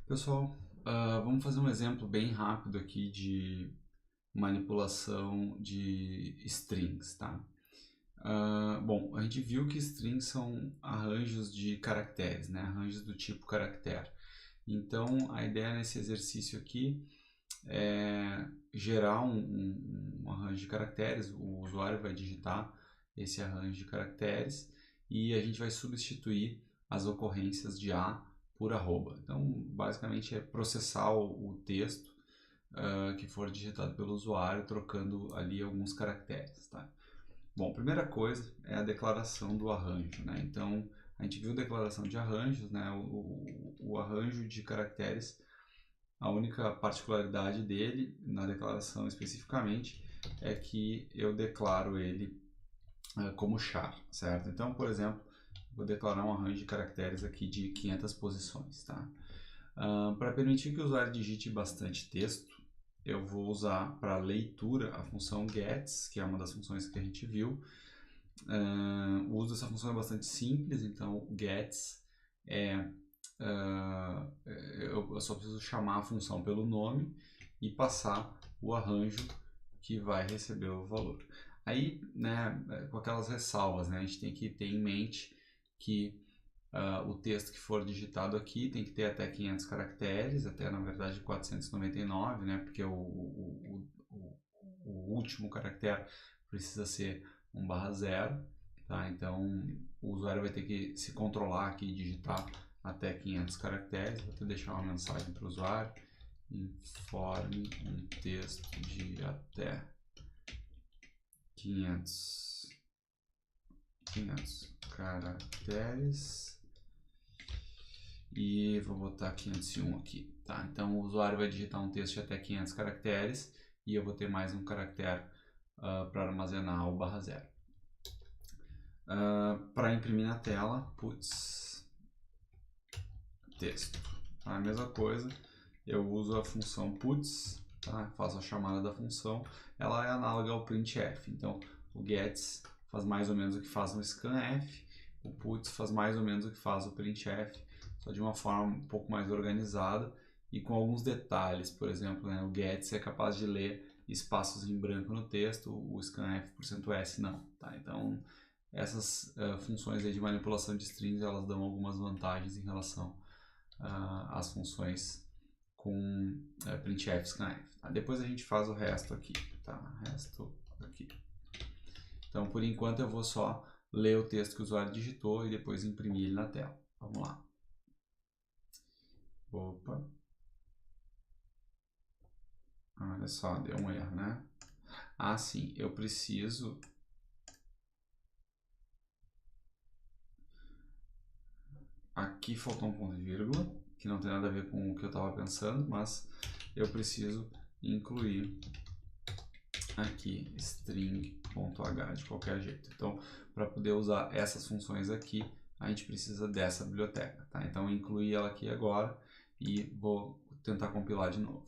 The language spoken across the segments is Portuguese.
Pessoal, vamos fazer um exemplo bem rápido aqui de manipulação de strings, tá? Bom, a gente viu que strings são arranjos de caracteres, né? Arranjos do tipo caractere. Então, a ideia nesse exercício aqui é gerar um arranjo de caracteres. O usuário vai digitar esse arranjo de caracteres e a gente vai substituir as ocorrências de A por arroba. Então, basicamente é processar o texto que for digitado pelo usuário, trocando ali alguns caracteres, tá? Bom, primeira coisa é a declaração do arranjo, né? Então, a gente viu declaração de arranjos, né? O arranjo de caracteres, a única particularidade dele, na declaração especificamente, é que eu declaro ele como char, certo? Então, por exemplo, vou declarar um arranjo de caracteres aqui de 500 posições, tá? Para permitir que o usuário digite bastante texto, eu vou usar para leitura a função gets, que é uma das funções que a gente viu. O uso dessa função é bastante simples, então gets eu só preciso chamar a função pelo nome e passar o arranjo que vai receber o valor. Aí, né, com aquelas ressalvas, né, a gente tem que ter em mente que o texto que for digitado aqui tem que ter até 500 caracteres, até na verdade 499, né, porque o último caractere precisa ser 1/0, tá? Então o usuário vai ter que se controlar aqui e digitar até 500 caracteres. Vou até deixar uma mensagem para o usuário: informe um texto de até 500 caracteres e vou botar 501 aqui, tá? Então o usuário vai digitar um texto de até 500 caracteres e eu vou ter mais um caractere para armazenar o /0. Para imprimir na tela, puts, texto. Tá? A mesma coisa, eu uso a função puts, tá? Faço a chamada da função, ela é análoga ao printf. Então o gets faz mais ou menos o que faz no scanf, o puts faz mais ou menos o que faz o printf, só de uma forma um pouco mais organizada e com alguns detalhes. Por exemplo, né, o gets é capaz de ler espaços em branco no texto, o scanf %s não. Tá? Então essas funções aí de manipulação de strings, elas dão algumas vantagens em relação às funções com printf, scanf. Tá? Depois a gente faz o resto aqui, tá? Resto aqui. Então, por enquanto, eu vou só ler o texto que o usuário digitou e depois imprimir ele na tela. Vamos lá. Opa. Olha só, deu um erro, né? Ah, sim, eu preciso... Aqui faltou um ponto e vírgula, que não tem nada a ver com o que eu estava pensando, mas eu preciso incluir aqui string.h de qualquer jeito. Então, para poder usar essas funções aqui, a gente precisa dessa biblioteca, tá? Então, eu incluí ela aqui agora e vou tentar compilar de novo.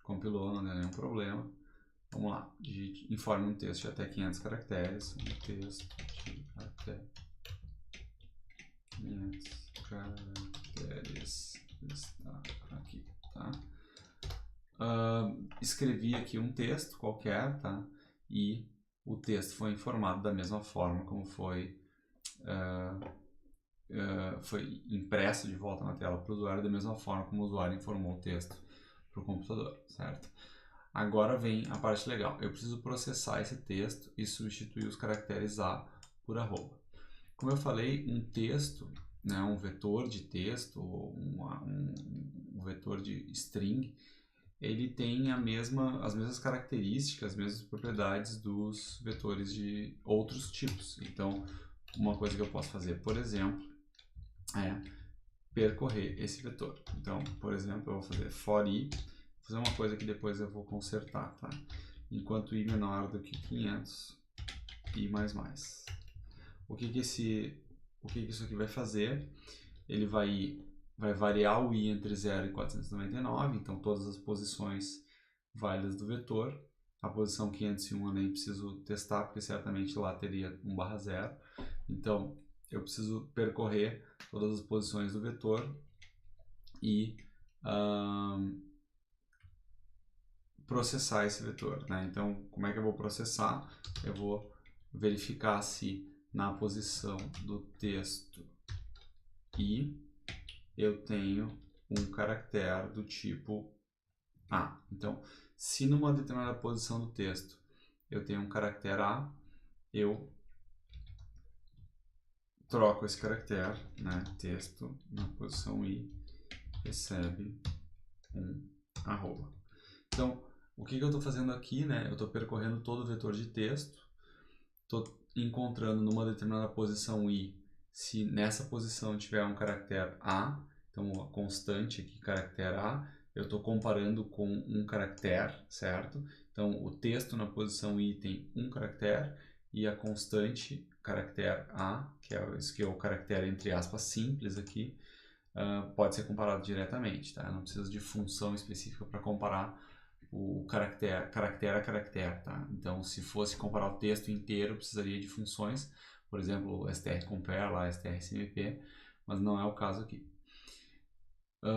Compilou, não deu nenhum problema. Vamos lá, informe um texto de até 500 caracteres, um texto de até 500 caracteres está aqui, tá? Escrevi aqui um texto qualquer, tá? E o texto foi informado da mesma forma como foi impresso de volta na tela para o usuário, da mesma forma como o usuário informou o texto para o computador, certo? Agora vem a parte legal. Eu preciso processar esse texto e substituir os caracteres A por arroba. Como eu falei, um texto, né, um vetor de texto, um vetor de string, ele tem as mesmas características, as mesmas propriedades dos vetores de outros tipos. Então, uma coisa que eu posso fazer, por exemplo, é percorrer esse vetor. Então, por exemplo, eu vou fazer for i, vou fazer uma coisa que depois eu vou consertar, tá? Enquanto i menor do que 500, i mais mais. O que isso aqui vai fazer? Ele vai variar o i entre 0 e 499, então todas as posições válidas do vetor. A posição 501 eu nem preciso testar, porque certamente lá teria 1/0. Então, eu preciso percorrer todas as posições do vetor e processar esse vetor, né? Então, como é que eu vou processar? Eu vou verificar se na posição do texto i eu tenho um caractere do tipo A. Então, se numa determinada posição do texto eu tenho um caractere A, eu troco esse caractere, né? Texto na posição i recebe um arroba. Então, o que eu estou fazendo aqui, né? Eu estou percorrendo todo o vetor de texto, estou encontrando numa determinada posição i, se nessa posição tiver um caractere A, então a constante aqui, caractere A, eu estou comparando com um caractere, certo? Então o texto na posição i tem um caractere e a constante, caractere A, que é o caractere entre aspas simples aqui, pode ser comparado diretamente, tá? Não precisa de função específica para comparar o caractere a caractere, tá? Então, se fosse comparar o texto inteiro, precisaria de funções, por exemplo, strcompare, lá, strcmp, mas não é o caso aqui.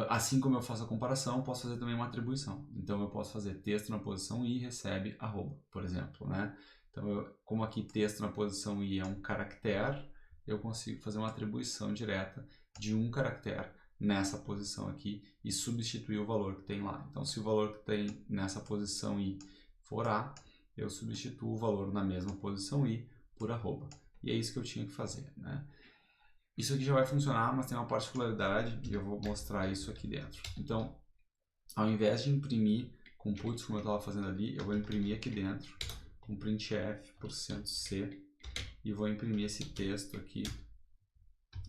Assim como eu faço a comparação, eu posso fazer também uma atribuição. Então, eu posso fazer texto na posição i recebe arroba, por exemplo, né? Então, como aqui texto na posição i é um caractere, eu consigo fazer uma atribuição direta de um caractere nessa posição aqui e substituir o valor que tem lá. Então, se o valor que tem nessa posição i for A, eu substituo o valor na mesma posição i por arroba. E é isso que eu tinha que fazer, né? Isso aqui já vai funcionar, mas tem uma particularidade e eu vou mostrar isso aqui dentro. Então, ao invés de imprimir com puts, como eu estava fazendo ali, eu vou imprimir aqui dentro com printf %c e vou imprimir esse texto aqui,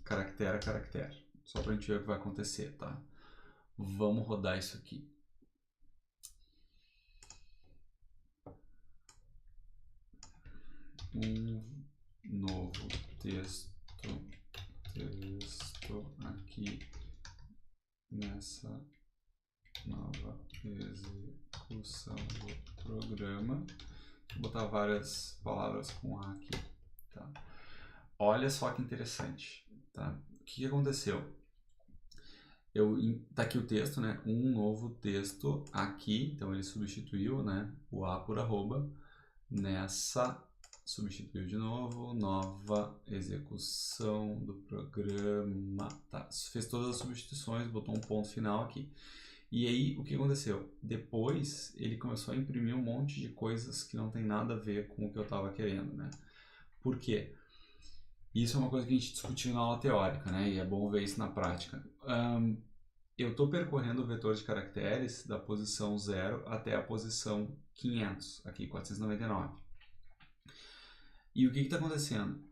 caractere a caractere. Só para a gente ver o que vai acontecer, tá? Vamos rodar isso aqui. Um novo texto aqui nessa nova execução do programa. Vou botar várias palavras com A aqui, tá? Olha só que interessante, tá? O que aconteceu? Tá aqui o texto, né? Um novo texto aqui, então ele substituiu, né, o A por arroba. Nessa, substituiu de novo, nova execução do programa, tá? Fez todas as substituições, botou um ponto final aqui. E aí, o que aconteceu? Depois, ele começou a imprimir um monte de coisas que não tem nada a ver com o que eu estava querendo, né? Por quê? Isso é uma coisa que a gente discutiu na aula teórica, né? E é bom ver isso na prática. Eu estou percorrendo o vetor de caracteres da posição 0 até a posição 500, aqui 499. E o que está acontecendo?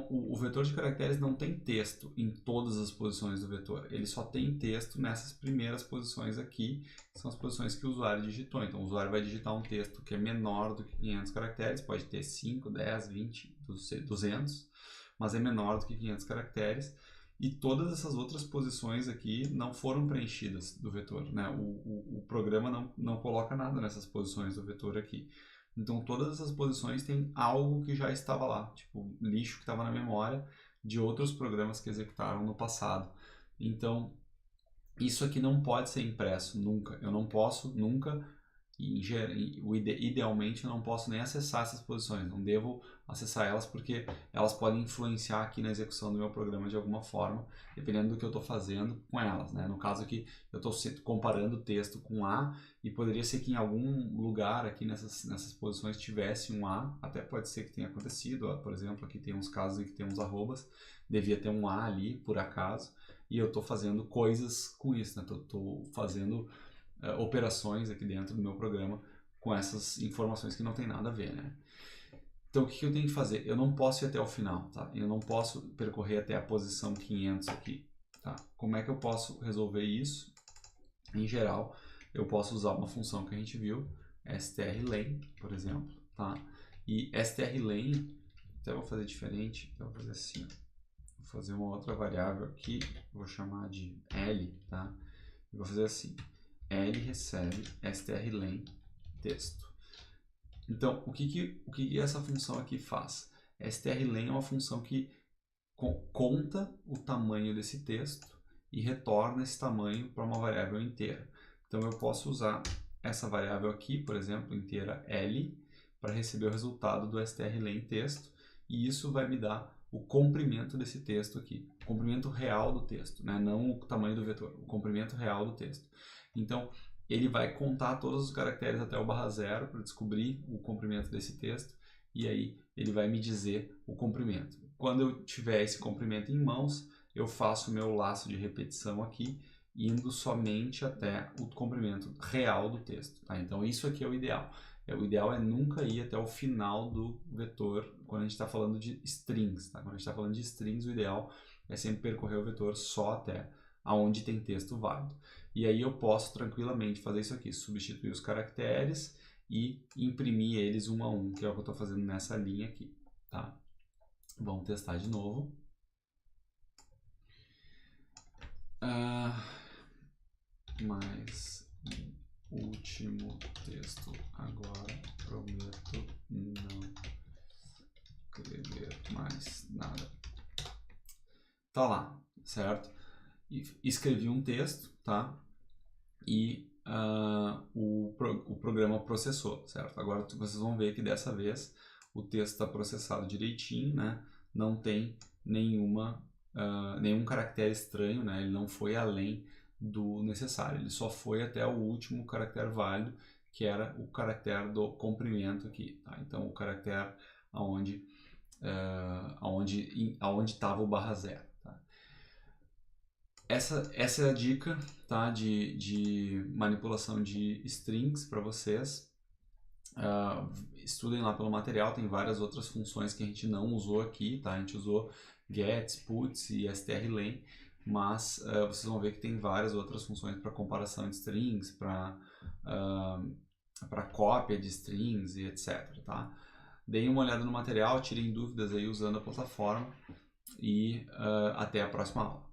O vetor de caracteres não tem texto em todas as posições do vetor. Ele só tem texto nessas primeiras posições aqui, que são as posições que o usuário digitou. Então, o usuário vai digitar um texto que é menor do que 500 caracteres, pode ter 5, 10, 20, 200, mas é menor do que 500 caracteres. E todas essas outras posições aqui não foram preenchidas do vetor, né? O programa não coloca nada nessas posições do vetor aqui. Então, todas essas posições têm algo que já estava lá, tipo lixo que estava na memória de outros programas que executaram no passado. Então, isso aqui não pode ser impresso nunca. Eu não posso nunca, idealmente, eu não posso nem acessar essas posições. Não devo acessar elas porque elas podem influenciar aqui na execução do meu programa de alguma forma, dependendo do que eu estou fazendo com elas, né? No caso aqui, eu estou comparando o texto com A e poderia ser que em algum lugar aqui nessas posições tivesse um A, até pode ser que tenha acontecido, ó, por exemplo, aqui tem uns casos em que tem uns arrobas, devia ter um A ali, por acaso, e eu estou fazendo coisas com isso, né? Estou fazendo operações aqui dentro do meu programa com essas informações que não tem nada a ver, né? Então, o que eu tenho que fazer? Eu não posso ir até o final, tá? Eu não posso percorrer até a posição 500 aqui, tá? Como é que eu posso resolver isso? Em geral, eu posso usar uma função que a gente viu, strlen, por exemplo, tá? E strlen, até vou fazer diferente, então vou fazer assim, vou fazer uma outra variável aqui, vou chamar de L, tá? E vou fazer assim, L recebe strlen texto. Então, o que essa função aqui faz? strlen é uma função que conta o tamanho desse texto e retorna esse tamanho para uma variável inteira. Então eu posso usar essa variável aqui, por exemplo, inteira L, para receber o resultado do strlen texto, e isso vai me dar o comprimento desse texto aqui, o comprimento real do texto, né? Não o tamanho do vetor, o comprimento real do texto. Então, ele vai contar todos os caracteres até o /0 para descobrir o comprimento desse texto, e aí ele vai me dizer o comprimento. Quando eu tiver esse comprimento em mãos, eu faço o meu laço de repetição aqui, indo somente até o comprimento real do texto. Tá? Então, isso aqui é o ideal. O ideal é nunca ir até o final do vetor quando a gente está falando de strings. Tá? Quando a gente está falando de strings, o ideal é sempre percorrer o vetor só até aonde tem texto válido. E aí eu posso tranquilamente fazer isso aqui, substituir os caracteres e imprimir eles um a um, que é o que eu estou fazendo nessa linha aqui. Tá? Vamos testar de novo. Mais último texto agora, prometo não escrever mais nada. Tá lá, certo? Escrevi um texto, tá? E o programa processou, certo? Agora vocês vão ver que dessa vez o texto está processado direitinho, né? Não tem nenhum caractere estranho, né? Ele não foi além do necessário, ele só foi até o último caractere válido, que era o caractere do comprimento aqui, tá? Então o caractere aonde estava o /0. Tá? Essa é a dica, tá? de manipulação de strings para vocês. Estudem lá pelo material, tem várias outras funções que a gente não usou aqui, tá? A gente usou gets, puts e strlen, mas vocês vão ver que tem várias outras funções para comparação de strings, para cópia de strings e etc. Tá? Deem uma olhada no material, tirem dúvidas aí usando a plataforma e até a próxima aula.